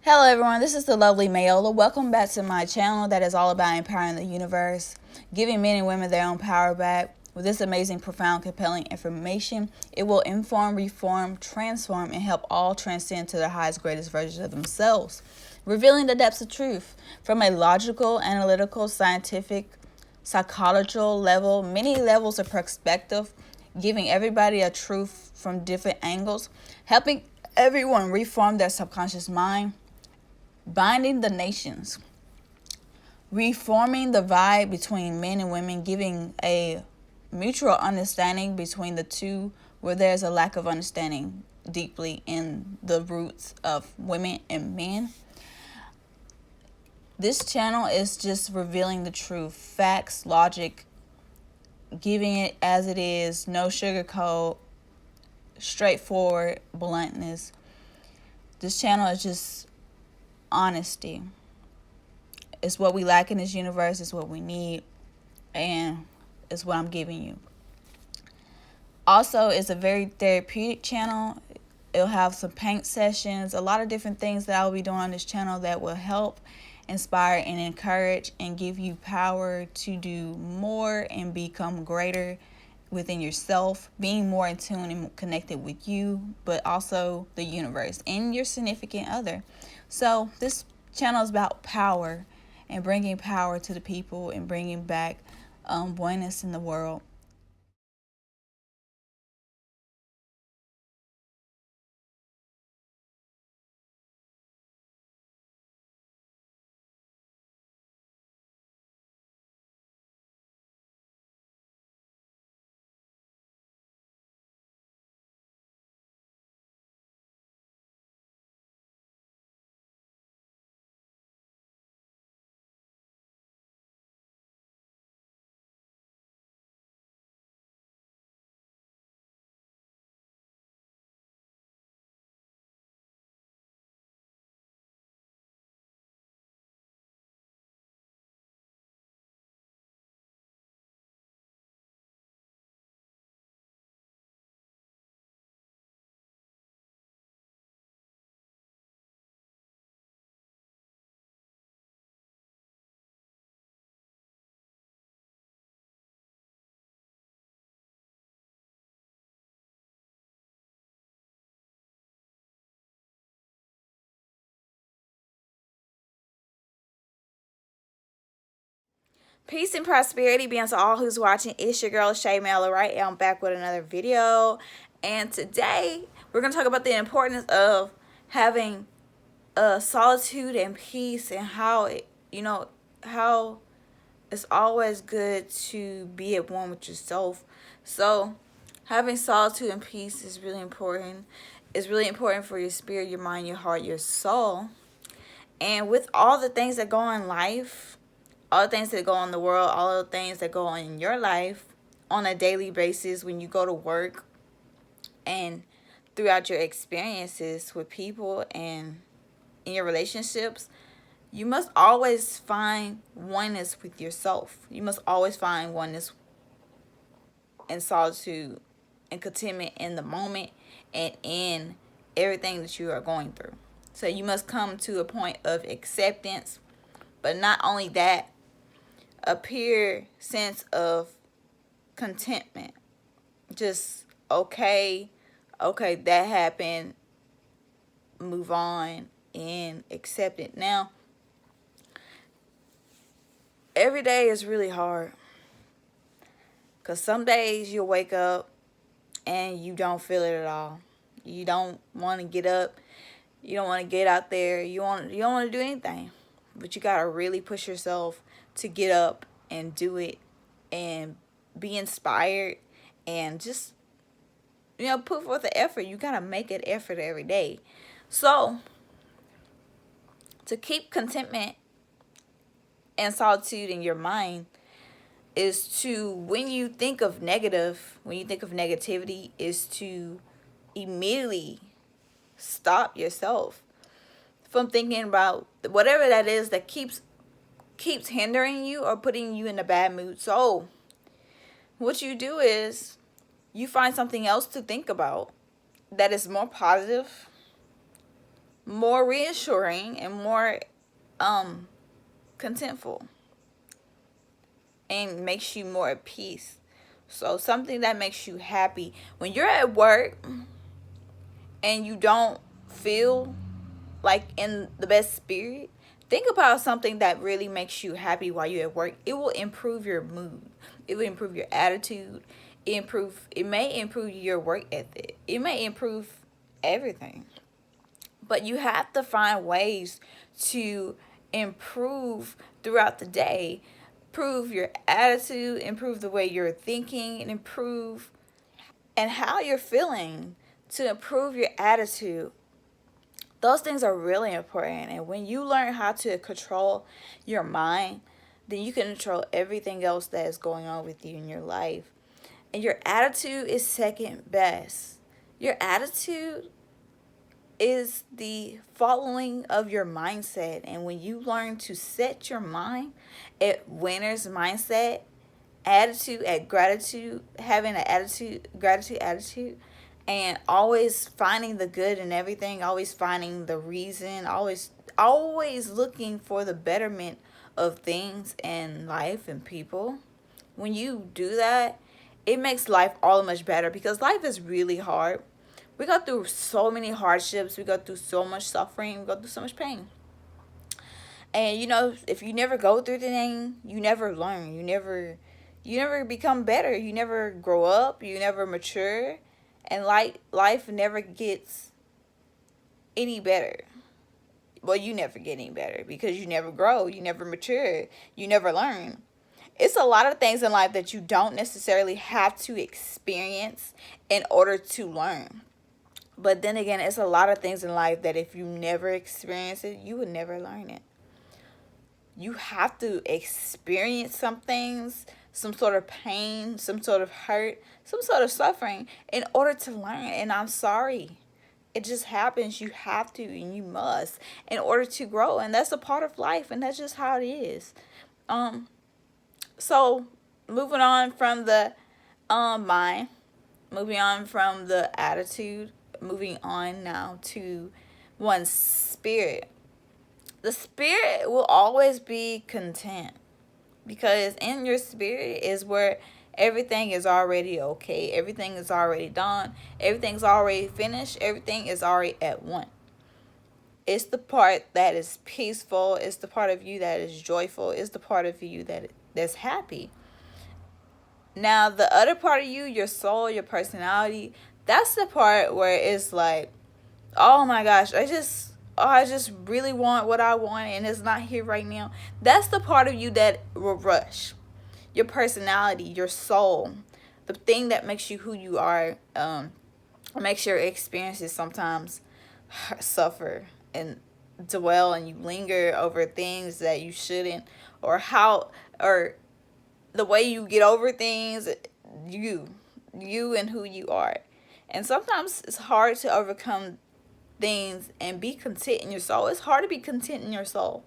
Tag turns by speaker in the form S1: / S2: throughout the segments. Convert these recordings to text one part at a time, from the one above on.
S1: Hello everyone, this is the lovely Mayola. Welcome back to my channel that is all about empowering the universe, giving men and women their own power back. With this amazing, profound, compelling information, it will inform, reform, transform, and help all transcend to their highest, greatest versions of themselves, revealing the depths of truth from a logical, analytical, scientific, psychological level, many levels of perspective, giving everybody a truth from different angles, helping everyone reform their subconscious mind, binding the nations, reforming the vibe between men and women, giving a mutual understanding between the two where there's a lack of understanding deeply in the roots of women and men. This channel is just revealing the truth, facts, logic, giving it as it is, no sugarcoat, straightforward bluntness. This channel is just honesty. It's what we lack in this universe. It's what we need. And it's what I'm giving you. Also, it's a very therapeutic channel. It'll have some paint sessions, a lot of different things that I will be doing on this channel that will help inspire and encourage and give you power to do more and become greater within yourself, being more in tune and connected with you, but also the universe and your significant other. So this channel is about power and bringing power to the people and bringing back oneness in the world. Peace and prosperity be unto all who's watching. It's your girl Shaeranea, right? I'm back with another video. And today we're going to talk about the importance of having solitude and peace, and how how it's always good to be at one with yourself. So having solitude and peace is really important. It's really important for your spirit, your mind, your heart, your soul. And with all the things that go on in life, all the things that go on in the world, all the things that go on in your life on a daily basis, when you go to work and throughout your experiences with people and in your relationships, you must always find oneness with yourself. You must always find oneness and solitude and contentment in the moment and in everything that you are going through. So you must come to a point of acceptance, but not only that, a pure sense of contentment. Just okay, that happened, move on and accept it. Now, every day is really hard, because some days you'll wake up and you don't feel it at all. You don't want to get up. You don't want to get out there. You don't want to do anything. But you got to really push yourself to get up and do it and be inspired and just, put forth the effort. You got to make an effort every day. So, to keep contentment and solitude in your mind is to, when you think of negativity, is to immediately stop yourself from thinking about whatever that is that keeps hindering you or putting you in a bad mood. So what you do is you find something else to think about that is more positive, more reassuring and more contentful, and makes you more at peace. So something that makes you happy when you're at work and you don't feel like in the best spirit, think about something that really makes you happy while you're at work. It will improve your mood. It will improve your attitude. It may improve your work ethic. It may improve everything. But you have to find ways to improve throughout the day. Improve your attitude, improve the way you're thinking, and improve and how you're feeling to improve your attitude. Those things are really important. And when you learn how to control your mind, then you can control everything else that is going on with you in your life. And your attitude is second best. Your attitude is the following of your mindset. And when you learn to set your mind at winner's mindset, attitude at gratitude, having an attitude, gratitude attitude, and always finding the good in everything, always finding the reason, always looking for the betterment of things and life and people. When you do that, it makes life all much better, because life is really hard. We go through so many hardships, we go through so much suffering, we go through so much pain. And if you never go through the thing, you never learn. You never become better. You never grow up. You never mature. And life never gets any better. Well, you never get any better because you never grow. You never mature. You never learn. It's a lot of things in life that you don't necessarily have to experience in order to learn. But then again, it's a lot of things in life that if you never experience it, you would never learn it. You have to experience some things, some sort of pain, some sort of hurt, some sort of suffering in order to learn. And I'm sorry. It just happens. You have to and you must in order to grow. And that's a part of life, and that's just how it is. So moving on from the mind, moving on from the attitude, moving on now to one's spirit. The spirit will always be content, because in your spirit is where everything is already okay. Everything is already done. Everything's already finished. Everything is already at one. It's the part that is peaceful. It's the part of you that is joyful. It's the part of you that's happy. Now, the other part of you, your soul, your personality, that's the part where it's like, oh my gosh, I just really want what I want and it's not here right now. That's the part of you that will rush. Your personality, your soul, the thing that makes you who you are, makes your experiences sometimes suffer and dwell, and you linger over things that you shouldn't, or the way you get over things, you and who you are. And sometimes it's hard to overcome things and be content in your soul. It's hard to be content in your soul.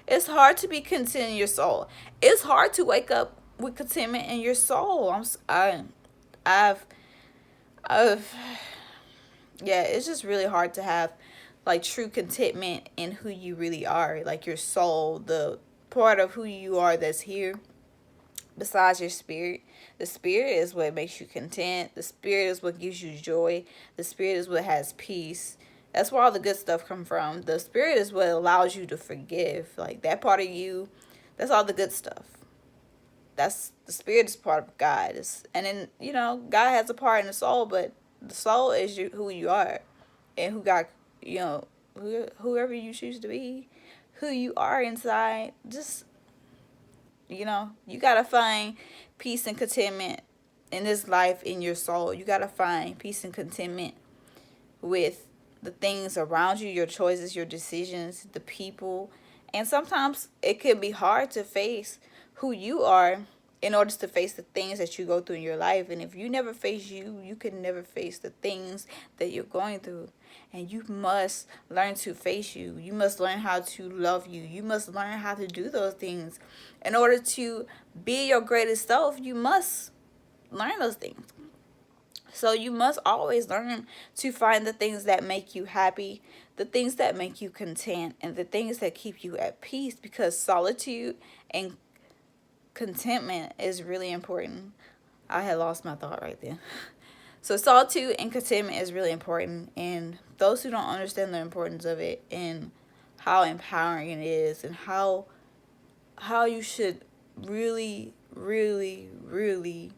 S1: It's hard to be content in your soul. It's hard to wake up with contentment in your soul. Yeah, it's just really hard to have like true contentment in who you really are, like your soul, the part of who you are that's here besides your spirit. The spirit is what makes you content. The spirit is what gives you joy. The spirit is what has peace. That's where all the good stuff come from. The spirit is what allows you to forgive. Like that part of you, that's all the good stuff. That's the spirit is part of God. And then God has a part in the soul, but the soul is who you are, and who God, whoever you choose to be, who you are inside. Just you gotta find peace and contentment in this life in your soul. You gotta find peace and contentment with the things around you, your choices, your decisions, the people. And sometimes it can be hard to face who you are in order to face the things that you go through in your life. And if you never face you, you can never face the things that you're going through. And you must learn to face you. You must learn how to love you. You must learn how to do those things. In order to be your greatest self, you must learn those things. So you must always learn to find the things that make you happy, the things that make you content and the things that keep you at peace, because solitude and contentment is really important. I had lost my thought right there. So solitude and contentment is really important, and those who don't understand the importance of it and how empowering it is and how you should really, really, really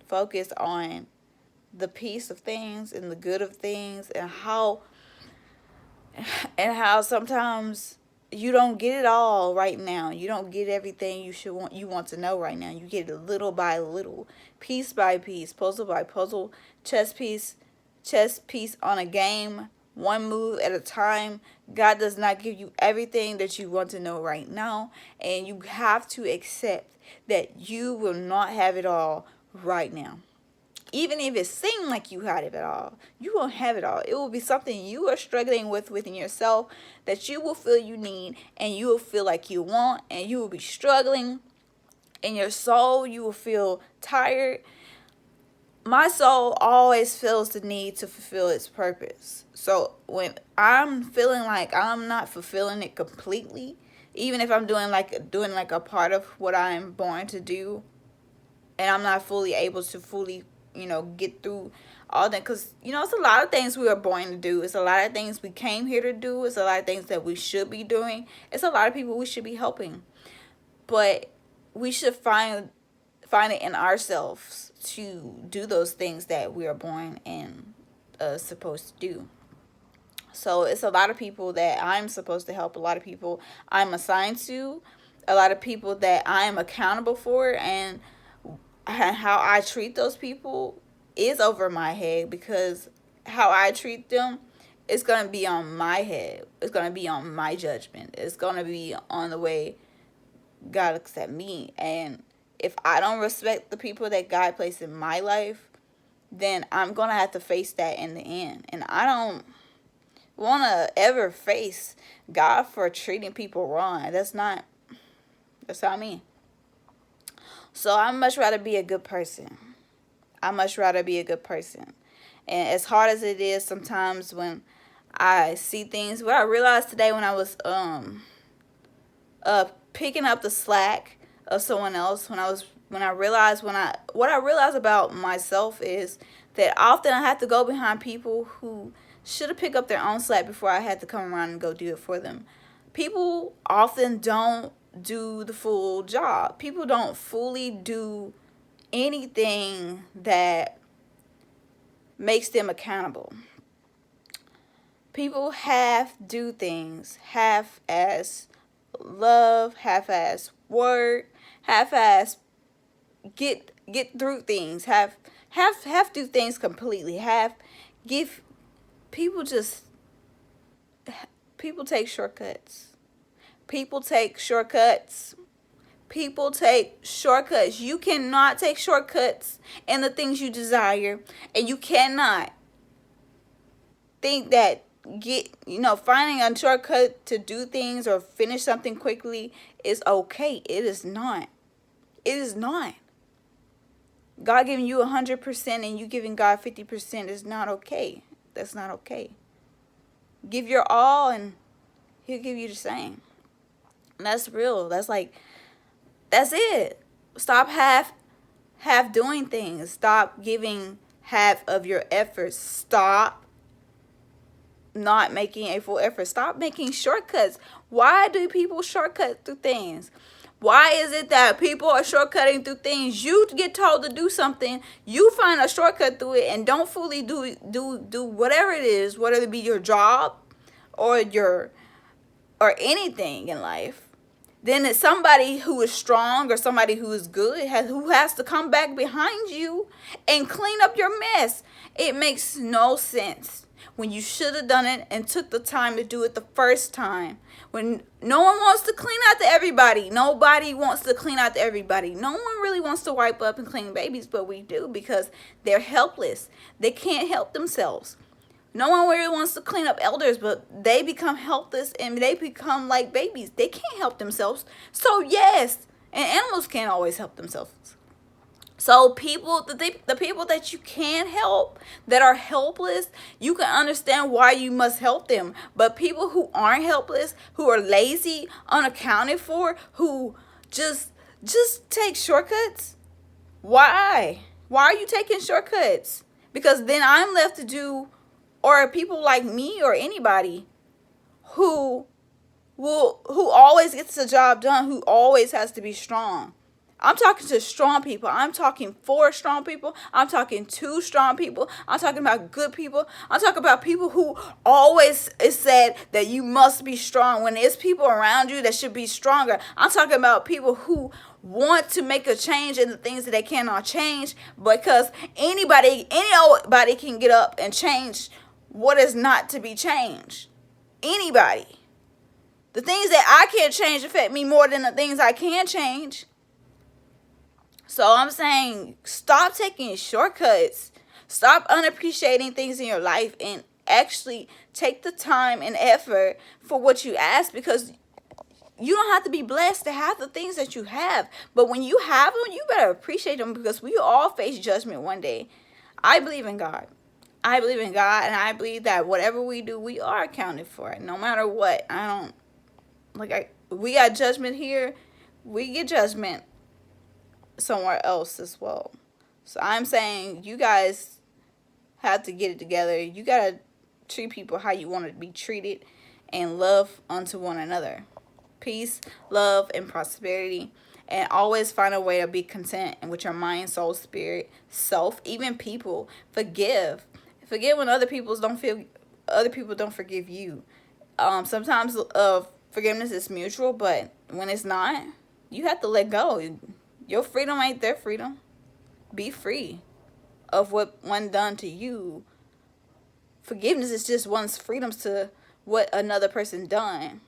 S1: focus on the peace of things and the good of things, and how sometimes you don't get it all right now. You don't get everything you want to know right now. You get it little by little, piece by piece, puzzle by puzzle, chess piece on a game, one move at a time. God does not give you everything that you want to know right now, and you have to accept that you will not have it all right now. Even if it seemed like you had it all, you won't have it all. It will be something you are struggling with within yourself that you will feel you need, and you will feel like you want, and you will be struggling in your soul. You will feel tired. My soul always feels the need to fulfill its purpose. So when I'm feeling like I'm not fulfilling it completely, even if I'm doing like a part of what I'm born to do, and I'm not fully able to fully get through all that, because it's a lot of things we are born to do. It's a lot of things we came here to do. It's a lot of things that we should be doing. It's a lot of people we should be helping, but we should find it in ourselves to do those things that we are born and supposed to do. So it's a lot of people that I'm supposed to help, a lot of people I'm assigned to, a lot of people that I'm accountable for, and how I treat those people is over my head, because how I treat them is going to be on my head. It's going to be on my judgment. It's going to be on the way God looks at me. And if I don't respect the people that God placed in my life, then I'm going to have to face that in the end. And I don't want to ever face God for treating people wrong. That's not me. So I'd much rather be a good person. And as hard as it is sometimes when I see things, what I realized today when I was picking up the slack of someone else, what I realized about myself is that often I have to go behind people who should have picked up their own slack before I had to come around and go do it for them. People often don't do the full job. People don't fully do anything that makes them accountable. People do things half-ass love, half-ass work, half-ass get through things, half do things completely, people take shortcuts. People take shortcuts. You cannot take shortcuts in the things you desire. And you cannot think that finding a shortcut to do things or finish something quickly is okay. It is not. God giving you 100% and you giving God 50% is not okay. That's not okay. Give your all and He'll give you the same. And that's real. That's it. Stop half doing things. Stop giving half of your efforts. Stop not making a full effort. Stop making shortcuts. Why do people shortcut through things? Why is it that people are shortcutting through things? You get told to do something, you find a shortcut through it and don't fully do whatever it is, whether it be your job or anything in life. Then it's somebody who is strong or somebody who is good who has to come back behind you and clean up your mess. It makes no sense when you should have done it and took the time to do it the first time. When no one wants to clean out to everybody. Nobody wants to clean out to everybody. No one really wants to wipe up and clean babies, but we do because they're helpless. They can't help themselves. No one really wants to clean up elders, but they become helpless and they become like babies. They can't help themselves. So yes, and animals can't always help themselves. So people, the people that you can help, that are helpless, you can understand why you must help them. But people who aren't helpless, who are lazy, unaccounted for, who just take shortcuts, why? Why are you taking shortcuts? Because then I'm left to do, or people like me or anybody who who always gets the job done, who always has to be strong. I'm talking to strong people. I'm talking for strong people. I'm talking to strong people. I'm talking about good people. I'm talking about people who always is said that you must be strong when there's people around you that should be stronger. I'm talking about people who want to make a change in the things that they cannot change, because anybody can get up and change what is not to be changed. Anybody. The things that I can't change affect me more than the things I can change. So I'm saying, stop taking shortcuts. Stop unappreciating things in your life and actually take the time and effort for what you ask, because you don't have to be blessed to have the things that you have. But when you have them, you better appreciate them, because we all face judgment one day. I believe in God. I believe in God, and I believe that whatever we do, we are accounted for it, no matter what. We got judgment here, we get judgment somewhere else as well. So I'm saying, you guys have to get it together. You gotta treat people how you want to be treated, and love unto one another. Peace, love, and prosperity. And always find a way to be content and with your mind, soul, spirit, self, even people. Forgive when other people don't forgive you. Sometimes forgiveness is mutual, but when it's not, you have to let go. Your freedom ain't their freedom. Be free of what one done to you. Forgiveness is just one's freedoms to what another person done.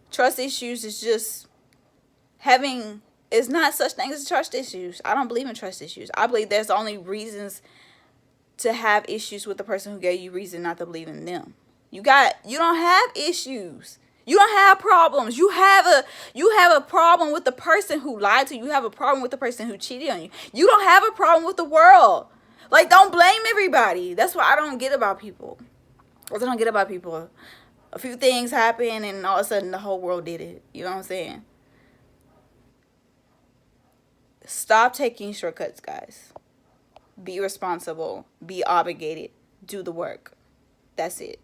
S1: Trust issues is just it's not such things as trust issues. I don't believe in trust issues. I believe there's only reasons to have issues with the person who gave you reason not to believe in them. You don't have issues. You don't have problems. You have a problem with the person who lied to you. You have a problem with the person who cheated on you. You don't have a problem with the world. Like, don't blame everybody. That's what I don't get about people. A few things happen and all of a sudden the whole world did it. You know what I'm saying? Stop taking shortcuts, guys. Be responsible. Be obligated. Do the work. That's it.